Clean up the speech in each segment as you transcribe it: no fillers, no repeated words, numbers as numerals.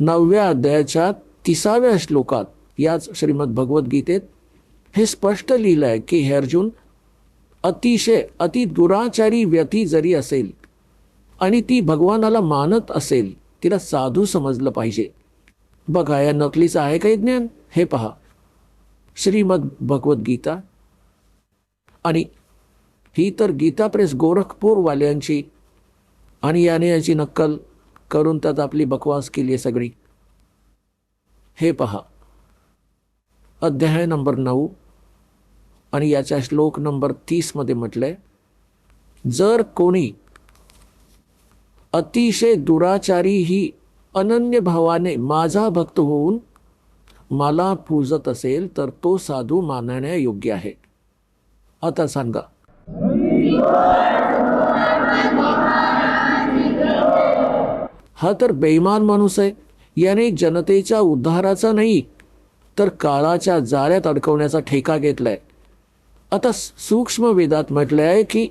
9व्या अध्यायाच्या 30व्या श्लोकात याच श्रीमद भगवद्गीतेत हे स्पष्ट लिहिलं आहे की हे अर्जुन, अतिशय अति दुराचारी व्यक्ती जरी असेल आणि ती भगवानाला मानत असेल, तिला साधू समजलं पाहिजे. बघा, या नकलीचं आहे काही ज्ञान? हे पहा, श्रीमद भगवद्गीता. आणि ही तर गीता प्रेस गोरखपूरवाल्यांची, आणि याने याची नक्कल करून त्यात आपली बकवास केली आहे सगळी. हे पहा, अध्याय नंबर 9 आणि याच्या श्लोक नंबर 30 मध्ये म्हटलंय, जर कोणी अतिशय दुराचारी ही अनन्य भावाने माझा भक्त होऊन मला पूजत असेल तर तो साधू मानण्यायोग्य आहे. आता सांगा, हा तर बेईमान माणूस आहे. याने जनतेच्या उद्धाराचा नाही तर काळाच्या जाळ्यात अडकवण्याचा ठेका घेतलाय. आता सूक्ष्म वेदात म्हटलंय की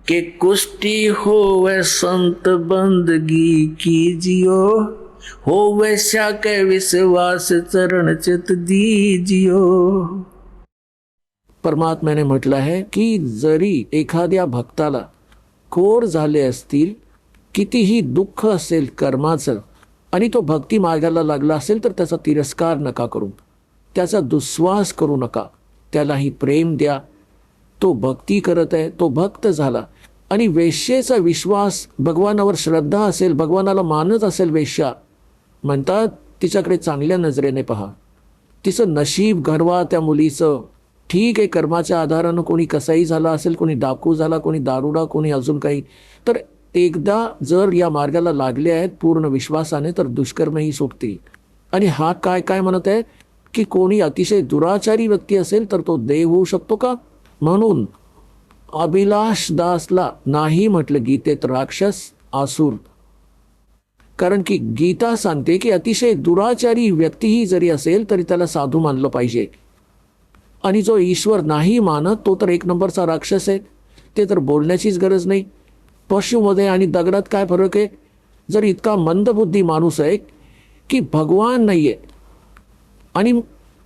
के कुष्टी होवे संत बंदगी कीजियो, होवे शाके विश्वास चरण चित दीजियो. परमात्म्याने म्हटलं आहे की जरी एखाद्या भक्ताला खोर झाले असतील, कितीही दुःख असेल कर्माचं, आणि तो भक्ती मार्गाला लागला असेल तर त्याचा तिरस्कार नका करू, त्याचा दुस्वास करू नका, त्यालाही प्रेम द्या. तो भक्ती करत आहे, तो भक्त झाला. आणि वेश्येचा विश्वास, भगवानावर श्रद्धा असेल, भगवानाला मानत असेल वेश्या, म्हणतात तिच्याकडे चांगल्या नजरेने पहा. तिचं नशीब घडवा त्या मुलीचं. ठीक आहे, कर्माच्या आधारानं कोणी कसाही झाला असेल, कोणी डाकू झाला, कोणी दारुडा, कोणी अजून काही, तर एकदा जर या मार्गाला लागले आहेत पूर्ण विश्वासाने तर दुष्कर्मही सुटतील. आणि हा काय काय म्हणत आहे की कोणी अतिशय दुराचारी व्यक्ती असेल तर तो देव होऊ शकतो का? म्हणून अभिलाष दासला नाही म्हटलं गीतेत राक्षस आसुर. कारण की गीता सांगते की अतिशय दुराचारी व्यक्तीही जरी असेल तरी त्याला साधू मानलं पाहिजे. आणि जो ईश्वर नाही मानत तो तर 1 नंबरचा राक्षस आहे. ते तर बोलण्याचीच गरज नाही. पशुमध्ये आणि दगडात काय फरक आहे? जर इतका मंदबुद्धी माणूस आहे की भगवान नाही आहे, आणि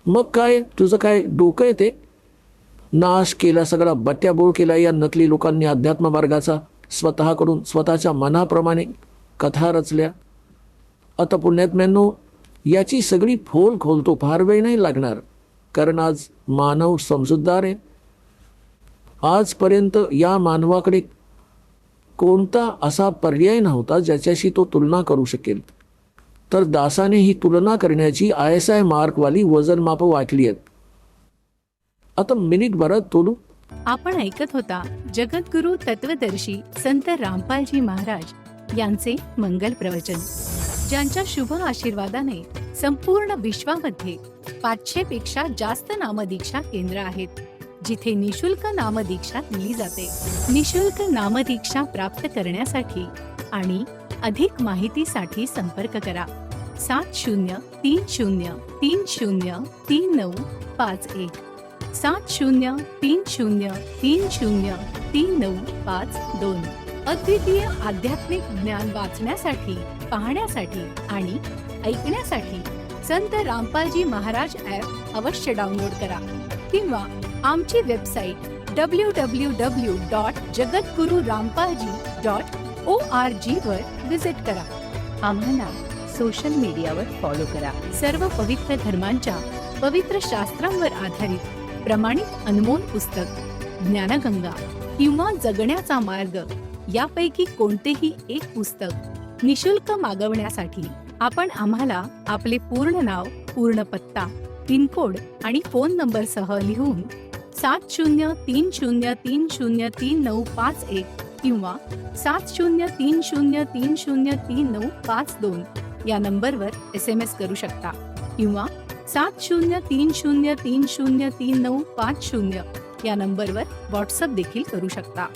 मग काय तुझं काय डोकं आहे? ते नाश केला, सगळा बट्ट्याबोळ केला या नकली लोकांनी अध्यात्म मार्गाचा. स्वतःकडून स्वतःच्या मनाप्रमाणे कथा रचल्या. आता पुण्यात्म्यांनो, याची सगळी फोल खोलतो, फार वेळ नाही लागणार, कारण आज मानव समजूतदार आहे. आजपर्यंत या मानवाकडे कोणता असा पर्याय नव्हता ज्याच्याशी तो तुलना करू शकेल. तर दासाने ही तुलना करण्याची ISI मार्कवाली वजनमाप वाटली आहेत. आता मिनिटभरात तोलू. आपण ऐकत होता जगद्गुरु तत्वदर्शी संत रामपालजी महाराज यांचे मंगल प्रवचन, ज्यांच्या शुभ आशीर्वादाने संपूर्ण विश्वामध्ये 500 पेक्षा जास्त नामदीक्षा केंद्र आहेत, जिथे निशुल्क नामदीक्षा दिली जाते. निशुल्क नामदीक्षा प्राप्त करण्यासाठी आणि अधिक माहितीसाठी संपर्क करा 7030303951 7030303952. अद्वितीय आध्यात्मिक ज्ञान वाचण्यासाठी, पाहण्यासाठी आणि ऐकण्यासाठी संत रामपालजी महाराज ॲप अवश्य डाउनलोड करा किंवा आमची वेबसाईट www.jagadgururampalji.org वर विजिट करा. आम्हाला सोशल मीडियावर फॉलो करा. सर्व पवित्र धर्मांच्या पवित्र शास्त्रांवर आधारित प्रमाणित अनमोल पुस्तक ज्ञानगंगा किंवा जगण्याचा मार्ग यापैकी कोणतेही एक पुस्तक निशुल्क मागवण्यासाठी आपण आम्हाला आपले पूर्ण नाव, पूर्ण पत्ता, पिनकोड आणि फोन नंबर सह लिहून 7030303951 किंवा 7030303952 या नंबरवर SMS करू शकता किंवा 7030303950 या नंबरवर व्हॉट्सअप देखील करू शकता.